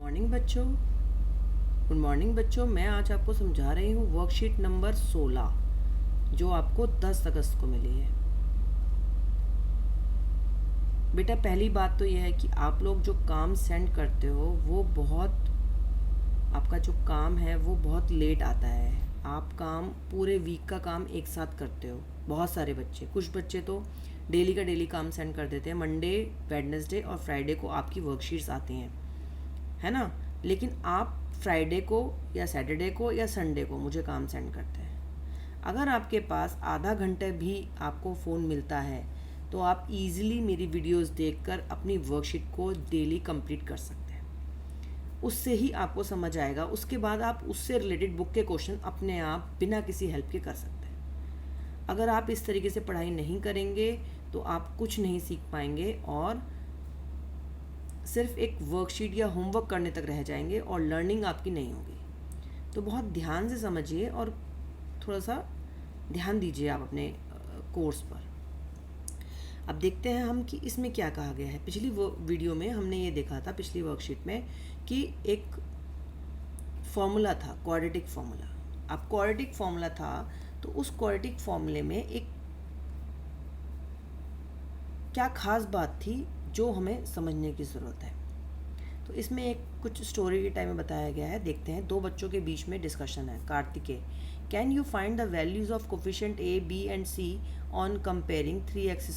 Morning बच्चों, good morning बच्चों। मैं आज आपको समझा रही हूँ वर्कशीट नंबर 16 जो आपको 10 अगस्त को मिली है। बेटा पहली बात तो यह है कि आप लोग जो काम सेंड करते हो वो आपका जो काम है वो बहुत लेट आता है। आप काम पूरे वीक का काम एक साथ करते हो। बहुत सारे बच्चे, कुछ बच्चे तो डेली का डेली काम सेंड कर देते हैं। मंडे, वेडनेसडे और फ्राइडे को आपकी वर्कशीट्स आती हैं, है ना। लेकिन आप फ्राइडे को या सैटरडे को या संडे को मुझे काम सेंड करते हैं। अगर आपके पास आधा घंटे भी आपको फ़ोन मिलता है तो आप इजीली मेरी वीडियोस देखकर अपनी वर्कशीट को डेली कंप्लीट कर सकते हैं। उससे ही आपको समझ आएगा। उसके बाद आप उससे रिलेटेड बुक के क्वेश्चन अपने आप बिना किसी हेल्प के कर सकते हैं। अगर आप इस तरीके से पढ़ाई नहीं करेंगे तो आप कुछ नहीं सीख पाएंगे और सिर्फ एक वर्कशीट या होमवर्क करने तक रह जाएंगे और लर्निंग आपकी नहीं होगी। तो बहुत ध्यान से समझिए और थोड़ा सा ध्यान दीजिए आप अपने कोर्स पर। अब देखते हैं हम कि इसमें क्या कहा गया है। पिछली वीडियो में हमने ये देखा था, पिछली वर्कशीट में, कि एक फॉर्मूला था, क्वाड्रेटिक फॉर्मूला। अब क्वाड्रेटिक फॉर्मूला था तो उस क्वाड्रेटिक फॉर्मूले में एक क्या खास बात थी जो हमें समझने की ज़रूरत है। तो इसमें एक कुछ स्टोरी के टाइम में बताया गया है। देखते हैं, दो बच्चों के बीच में डिस्कशन है। Kartikeya, can you find the values of coefficient A, B and C on comparing 3x²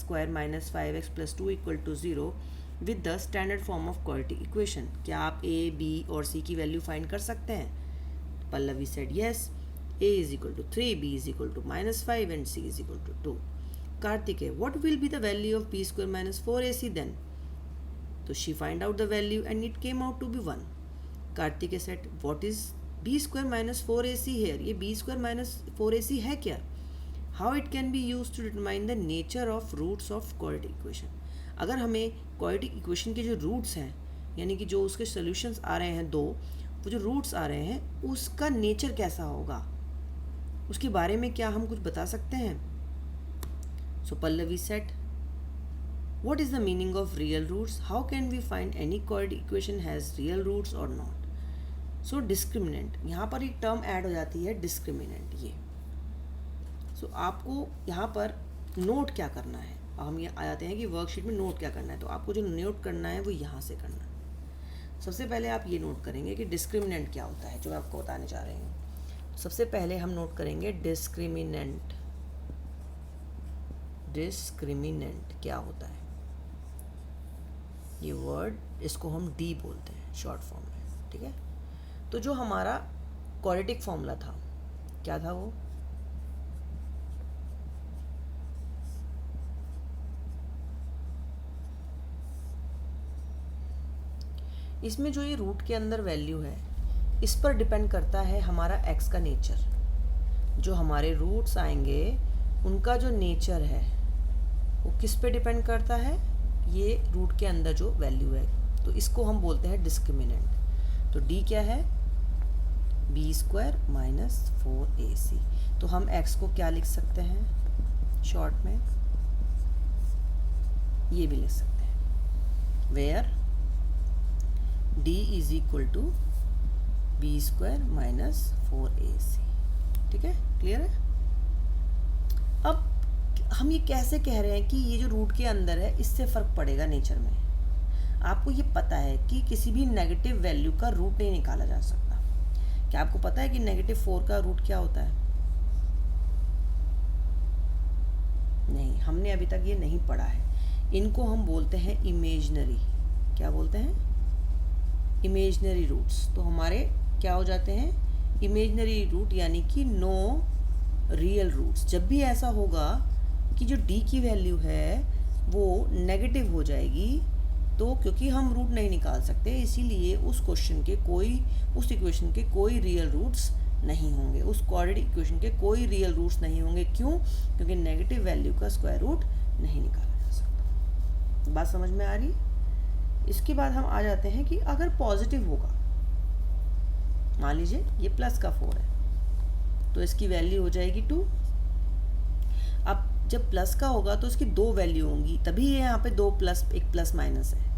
- 5x + 2 = 0 with the standard form of quadratic equation. क्या आप ए, बी और सी की वैल्यू फाइंड कर सकते हैं? Pallavi said yes, a = 3, b = -5 and c = 2. Karthikeya, what will be the value of b² - 4ac then? So she find out the value and it came out to be 1. Karthikeya said, what is b² - 4ac here? ये b² - 4ac है क्या? How it can be used to determine the nature of roots of quadratic equation? अगर हमें quadratic equation के जो roots हैं, यानी कि जो उसके solutions आ रहे हैं दो, वो जो roots आ रहे हैं उसका nature कैसा होगा, उसके बारे में क्या हम कुछ बता सकते हैं? So Pallavi said, what is the meaning of real roots? How can we find any quadratic equation has real roots or not? So discriminant, यहाँ पर एक टर्म ऐड हो जाती है, discriminant। ये so आपको यहाँ पर नोट क्या करना है। अब हम ये आ जाते हैं कि वर्कशीट में नोट क्या करना है। तो आपको जो नोट करना है वो यहाँ से करना है। सबसे पहले आप ये नोट करेंगे कि डिस्क्रिमिनेंट क्या होता है, जो मैं आपको बताने जा रही हूँ। सबसे पहले हम नोट करेंगे डिस्क्रिमिनेंट। डिस्क्रिमिनेंट क्या होता है? ये वर्ड, इसको हम डी बोलते हैं शॉर्ट फॉर्म में, ठीक है। तो जो हमारा क्वाड्रेटिक फॉर्मूला था, क्या था वो? इसमें जो ये रूट के अंदर वैल्यू है इस पर डिपेंड करता है हमारा एक्स का नेचर। जो हमारे रूट्स आएंगे उनका जो नेचर है वो किस पे डिपेंड करता है? ये रूट के अंदर जो वैल्यू है, तो इसको हम बोलते हैं डिस्क्रिमिनेंट। तो डी क्या है? b² - 4ac। तो हम x को क्या लिख सकते हैं शॉर्ट में? ये भी लिख सकते हैं, वेयर d = b² - 4ac। ठीक है, क्लियर है? अब हम ये कैसे कह रहे हैं कि ये जो रूट के अंदर है इससे फ़र्क पड़ेगा नेचर में? आपको ये पता है कि किसी भी नेगेटिव वैल्यू का रूट नहीं निकाला जा सकता। क्या आपको पता है कि -4 का रूट क्या होता है? नहीं, हमने अभी तक ये नहीं पढ़ा है। इनको हम बोलते हैं इमेजनरी। क्या बोलते हैं? Imaginary roots. तो हमारे क्या हो जाते हैं? इमेजनरी रूट, यानी कि नो रियल रूट्स। जब भी ऐसा होगा कि जो d की वैल्यू है वो नेगेटिव हो जाएगी, तो क्योंकि हम रूट नहीं निकाल सकते इसीलिए उस क्वेश्चन के उस इक्वेशन के कोई रियल रूट्स नहीं होंगे। उस क्वाड्रेटिक इक्वेशन के कोई रियल रूट्स नहीं होंगे। क्यों? क्योंकि नेगेटिव वैल्यू का स्क्वायर रूट नहीं निकाला जा सकता। बात समझ में आ रही? इसके बाद हम आ जाते हैं कि अगर पॉजिटिव होगा, मान लीजिए ये प्लस का 4 है तो इसकी वैल्यू हो जाएगी 2। अब जब प्लस का होगा तो इसकी दो वैल्यू होंगी, तभी ये यहाँ पे 2 प्लस, एक प्लस माइनस है।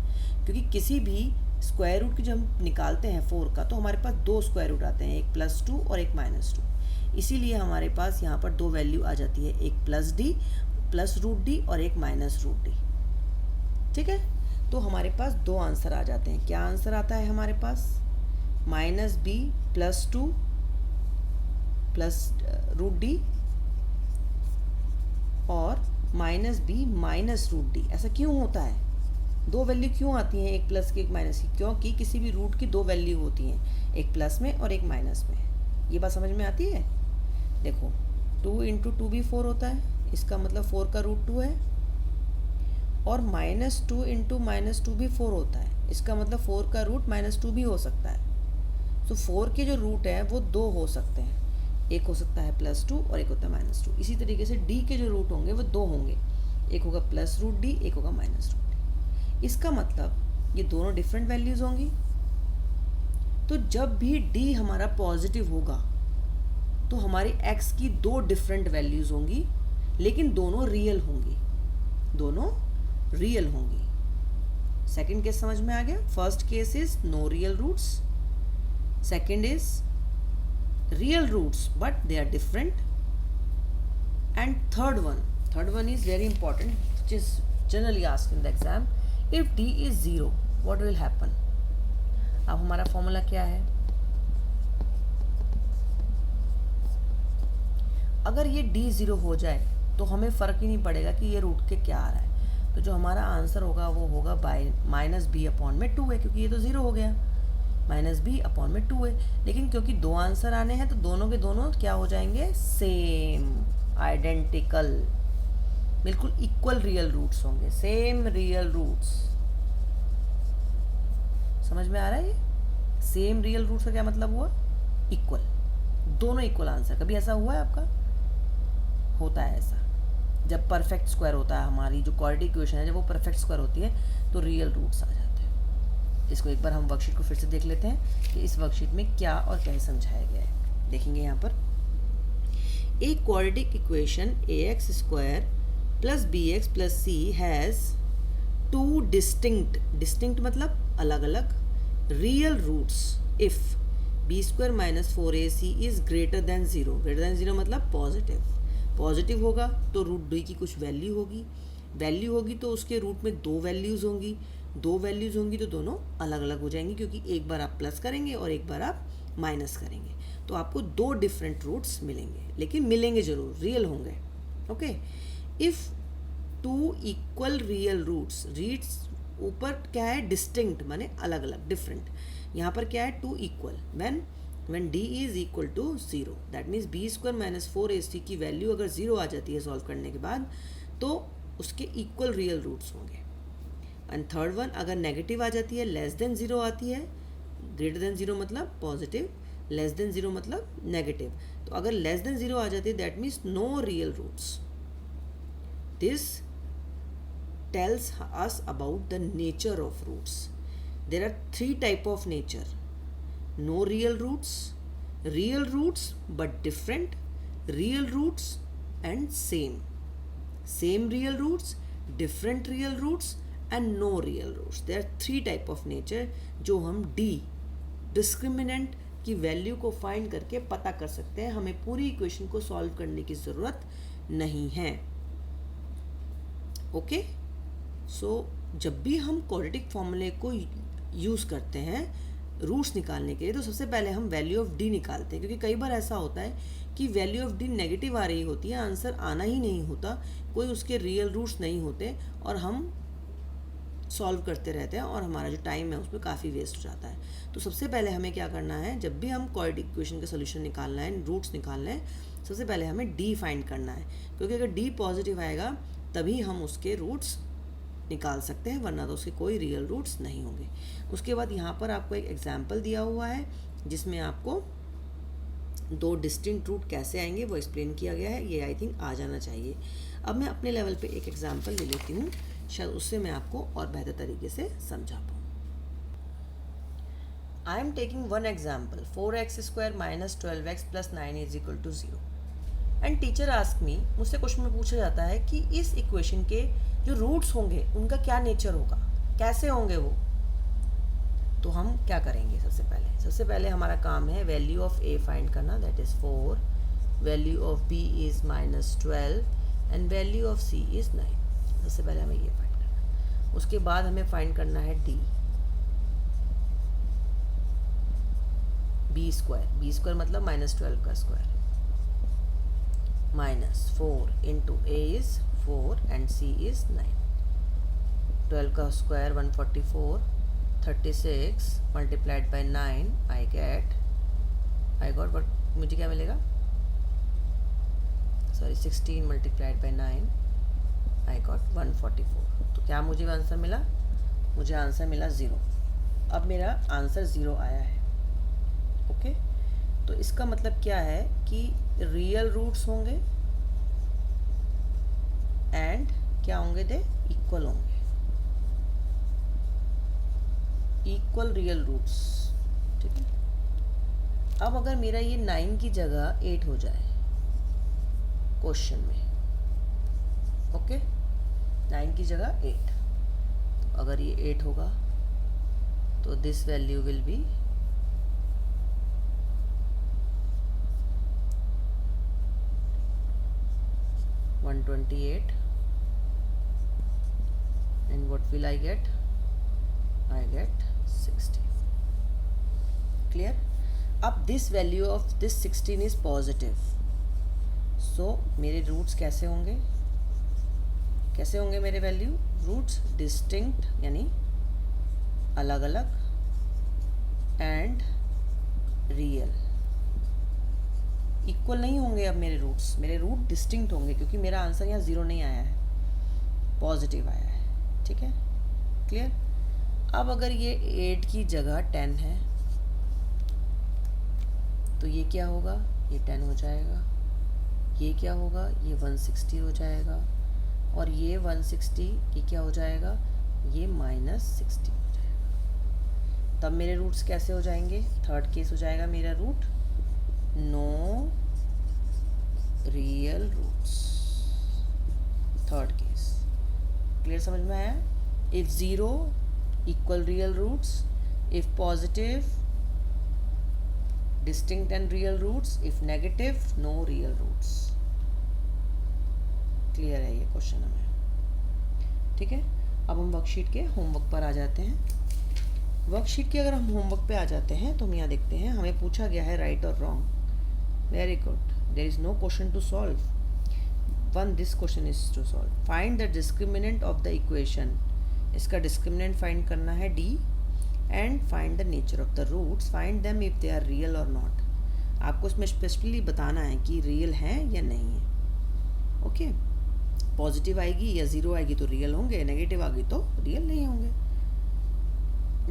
क्योंकि किसी भी स्क्वायर रूट की जब हम निकालते हैं 4 का तो हमारे पास दो स्क्वायर रूट आते हैं, एक +2 और एक -2। इसीलिए हमारे पास यहाँ पर दो वैल्यू आ जाती है, एक +d +√d और एक -√d। ठीक है, तो हमारे पास दो आंसर आ जाते हैं। क्या आंसर आता है हमारे पास? -b +2 +√d और -b -√d। ऐसा क्यों होता है? दो वैल्यू क्यों आती हैं, एक प्लस की एक माइनस की? क्योंकि किसी भी रूट की दो वैल्यू होती हैं, एक प्लस में और एक माइनस में। ये बात समझ में आती है? देखो 2 × 2 भी 4 होता है, इसका मतलब 4 का रूट 2 है, और -2 × -2 भी 4 होता है, इसका मतलब 4 का रूट -2 भी हो सकता है। तो 4 के जो रूट है वो दो हो सकते हैं, एक हो सकता है +2 और एक होता है -2। इसी तरीके से d के जो रूट होंगे वो दो होंगे, एक होगा +√d एक होगा -√d। इसका मतलब ये दोनों डिफरेंट वैल्यूज़ होंगी। तो जब भी d हमारा पॉजिटिव होगा तो हमारी x की दो डिफरेंट वैल्यूज़ होंगी, लेकिन दोनों रियल होंगी, दोनों रियल होंगी। सेकंड केस समझ में आ गया? First case is no real roots, second is real roots but they are different, and third one is very important, which is generally asked in the exam. If d is 0 what will happen? अब हमारा formula क्या है? अगर ये d 0 हो जाए तो हमें फ़र्क ही नहीं पड़ेगा कि ये रूट के क्या आ रहा है, तो जो हमारा आंसर होगा वो होगा -b/2 है, क्योंकि ये तो 0 हो गया, -b/2 है। लेकिन क्योंकि दो आंसर आने हैं तो दोनों के दोनों क्या हो जाएंगे? सेम, आइडेंटिकल, बिल्कुल इक्वल रियल रूट्स होंगे, सेम रियल रूट्स। समझ में आ रहा है ये? सेम रियल रूट्स का क्या मतलब हुआ? इक्वल, दोनों इक्वल आंसर। कभी ऐसा हुआ है आपका? होता है ऐसा, जब परफेक्ट स्क्वायर होता है, हमारी जो क्वाड्रेटिक इक्वेशन है जब वो परफेक्ट स्क्वायर होती है तो रियल रूट्स आ जाते हैं। इसको एक बार हम वर्कशीट को फिर से देख लेते हैं कि इस वर्कशीट में क्या और क्या समझाया गया है। देखेंगे यहाँ पर, एक quadratic equation ax² + bx + c has two distinct मतलब अलग अलग, real roots if b² - 4ac is greater than 0। Greater than 0 मतलब पॉजिटिव होगा तो रूट d की कुछ वैल्यू होगी तो उसके रूट में दो वैल्यूज़ होंगी तो दोनों अलग अलग हो जाएंगी, क्योंकि एक बार आप प्लस करेंगे और एक बार आप माइनस करेंगे, तो आपको दो डिफरेंट रूट्स मिलेंगे, लेकिन मिलेंगे जरूर, रियल होंगे। Okay, if two equal real roots ऊपर क्या है? डिस्टिंक्ट माने अलग अलग, डिफरेंट। यहाँ पर क्या है? Two equal, when d is equal to 0, that means b² - 4ac की वैल्यू अगर 0 आ जाती है सॉल्व करने के बाद तो उसके इक्वल रियल रूट्स होंगे। एंड थर्ड वन, अगर नेगेटिव आ जाती है, लेस देन 0 आती है, ग्रेटर देन 0 मतलब पॉजिटिव, लेस देन 0 मतलब नेगेटिव, तो अगर लेस देन 0 आ जाती है that means no real roots. This tells us about the nature of roots. There are 3 type of nature: no real roots but different, real roots and same real roots, different real roots and no real roots. There are 3 type of nature जो हम discriminant की value को find करके पता कर सकते हैं। हमें पूरी इक्वेशन को सॉल्व करने की ज़रूरत नहीं है। ओके, सो जब भी हम क्वाड्रेटिक फॉर्मूले को यूज़ करते हैं रूट्स निकालने के लिए तो सबसे पहले हम वैल्यू ऑफ d निकालते हैं, क्योंकि कई बार ऐसा होता है कि वैल्यू ऑफ d नेगेटिव आ रही होती है, आंसर आना ही नहीं होता, कोई उसके रियल रूट्स नहीं होते और हम सॉल्व करते रहते हैं और हमारा जो टाइम है उसमें काफ़ी वेस्ट हो जाता है। तो सबसे पहले हमें क्या करना है, जब भी हम क्वाड्रेटिक इक्वेशन का सोल्यूशन निकालना है, रूट्स निकालना है, सबसे पहले हमें d फाइंड करना है, क्योंकि अगर d पॉजिटिव आएगा तभी हम उसके रूट्स निकाल सकते हैं, वरना तो उसके कोई रियल रूट्स नहीं होंगे। उसके बाद यहाँ पर आपको एक एग्जाम्पल दिया हुआ है जिसमें आपको दो डिस्टिंक्ट रूट कैसे आएंगे वो एक्सप्लेन किया गया है। ये आई थिंक आ जाना चाहिए। अब मैं अपने लेवल पे एक एग्जाम्पल ले लेती हूँ, शायद उससे मैं आपको और बेहतर तरीके से समझा पाऊँ। I am taking one example, 4x² - 12x + 9 = 0 and teacher ask me, मुझसे क्वेश्चन में पूछा जाता है कि इस इक्वेशन के जो रूट्स होंगे उनका क्या नेचर होगा, कैसे होंगे वो। तो हम क्या करेंगे? सबसे पहले हमारा काम है वैल्यू ऑफ ए फाइंड करना, that is 4, value of B is -12 and value of C is 9। सबसे पहले हमें ये फाइंड करना है। उसके बाद हमें फाइंड करना है डी, बी स्क्वायर मतलब -12 का square, -4 into A is 4 and C is 9। 12 का square 144, 36 multiplied by 9 I got what, मुझे क्या मिलेगा? Sorry 16 multiplied by 9 I got 144। तो क्या मुझे आंसर मिला? मुझे आंसर मिला 0। अब मेरा आंसर 0 आया है। ओके, तो इसका मतलब क्या है कि रियल रूट्स होंगे एंड क्या होंगे? दे इक्वल होंगे, इक्वल रियल रूट्स। ठीक है, अब अगर मेरा ये 9 की जगह 8 हो जाए क्वेश्चन में, ओके, 9 की जगह 8, तो अगर ये 8 होगा तो this value will be 128 and what will I get? I get 60. Clear? अब this value of this 16 is positive, so मेरे रूट्स कैसे होंगे? मेरे वैल्यू रूट्स डिस्टिंक्ट यानी अलग अलग एंड रियल। इक्वल नहीं होंगे अब मेरे रूट डिस्टिंक्ट होंगे, क्योंकि मेरा आंसर यहाँ 0 नहीं आया है, पॉजिटिव आया है। ठीक है, क्लियर? अब अगर ये 8 की जगह 10 है तो ये क्या होगा? ये 10 हो जाएगा। ये क्या होगा? ये 160 हो जाएगा। और ये 160 ये क्या हो जाएगा? ये -60 हो जाएगा। तब मेरे रूट्स कैसे हो जाएंगे? थर्ड केस हो जाएगा मेरा root no real roots, third case. Clear, समझ में आया? If 0 equal real roots, if positive distinct and real roots, if negative no real roots. Clear है ये क्वेश्चन हमें? ठीक है, अब हम वर्कशीट के होमवर्क पर आ जाते हैं। वर्कशीट के अगर हम होमवर्क पे आ जाते हैं तो हम यहाँ देखते हैं हमें पूछा गया है राइट और wrong. Very good, there is no question to solve, this question is to solve. Find the discriminant of the equation, इसका डिस्क्रिमिनेंट फाइंड करना है D, and find the nature of the roots, find them if they are real और not. आपको इसमें specifically बताना है कि real हैं या नहीं है। ओके, पॉजिटिव आएगी या 0 आएगी तो रियल होंगे, नेगेटिव आ गई तो रियल नहीं होंगे।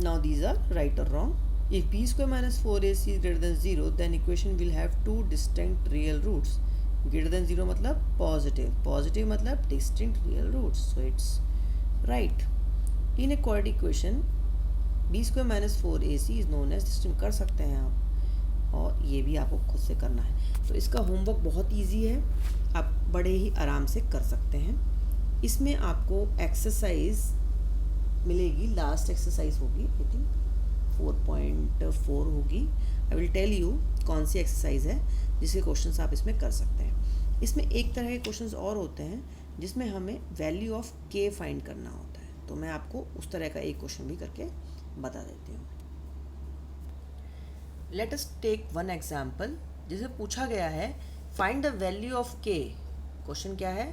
नाउ दीज आर राइट और wrong. If b square minus 4ac is greater than 0 then equation will have two distinct real roots. Greater than 0 मतलब पॉजिटिव मतलब distinct real roots, so it's right. In a quadratic equation b square minus 4ac is known as, system कर सकते हैं आप, और ये भी आपको खुद से करना है। तो इसका होमवर्क बहुत इजी है, आप बड़े ही आराम से कर सकते हैं। इसमें आपको एक्सरसाइज मिलेगी, लास्ट एक्सरसाइज होगी आई थिंक 4.4 होगी। आई विल टेल यू कौन सी एक्सरसाइज है जिसके क्वेश्चंस आप इसमें कर सकते हैं। इसमें एक तरह के क्वेश्चंस और होते हैं जिसमें हमें वैल्यू ऑफ के फाइंड करना होता है, तो मैं आपको उस तरह का एक क्वेश्चन भी करके बता देती हूँ। Let us take one example जिसे पूछा गया है find the value of k. Question क्या है?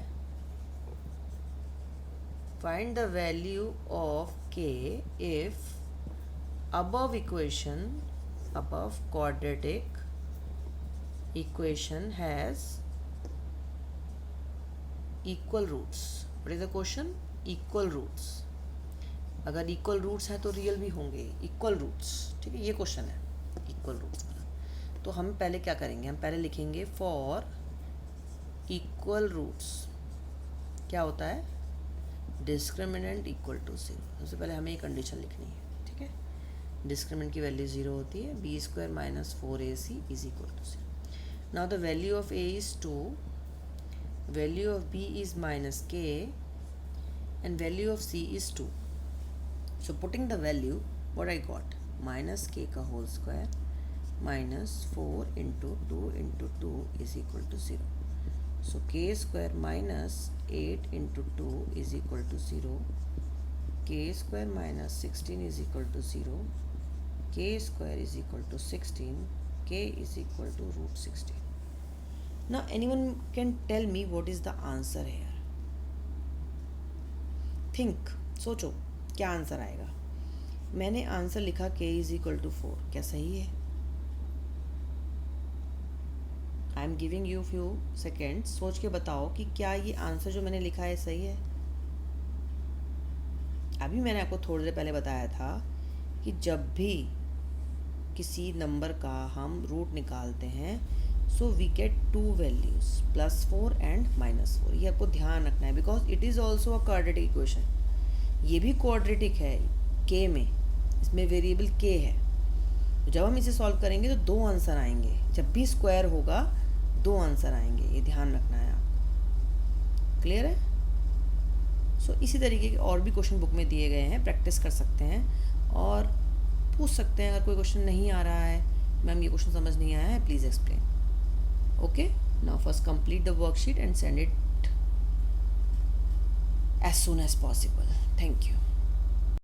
Find the value of k if above equation, above quadratic equation has equal roots. What is the question? Equal roots. अगर equal roots है तो real भी होंगे, equal roots। ठीक है, ये क्वेश्चन है equal roots वाला। तो हम पहले क्या करेंगे? हम पहले लिखेंगे for equal roots क्या होता है? Discriminant equal to 0। सबसे पहले हमें ये कंडीशन लिखनी है। ठीक है, डिस्क्रिमिनेंट की वैल्यू 0 होती है, b square minus 4ac is equal to 0। Now the value of a is 2, value of b is -k and value of c is 2। So putting the value, what I got? Minus k का whole square minus 4 into 2 into 2 is equal to 0. So k square minus 8 into 2 is equal to 0. K square minus 16 is equal to 0. K square is equal to 16. k is equal to root 16. Now anyone can tell me what is the answer here? Think, सोचो क्या answer आएगा. मैंने answer लिखा k is equal to 4. क्या सही है? I am giving you few seconds. सोच के बताओ कि क्या ये आंसर जो मैंने लिखा है सही है. अभी मैंने आपको थोड़ी देर पहले बताया था कि जब भी किसी नंबर का हम रूट निकालते हैं so we get two values +4 and -4. ये आपको ध्यान रखना है because it is also a quadratic equation. ये भी क्वाड्रेटिक है के में, इसमें वेरिएबल के है. तो जब हम इसे सॉल्व करेंगे तो 2 आंसर आएंगे. जब भी स्क्वायर होगा 2 आंसर आएंगे. ये ध्यान रखना है आपको. क्लियर है? सो इसी तरीके के और भी क्वेश्चन बुक में दिए गए हैं, प्रैक्टिस कर सकते हैं और पूछ सकते हैं. अगर कोई क्वेश्चन नहीं आ रहा है, मैम ये क्वेश्चन समझ नहीं आया है, please explain. Okay, now first complete the worksheet and send it as soon as possible. Thank you.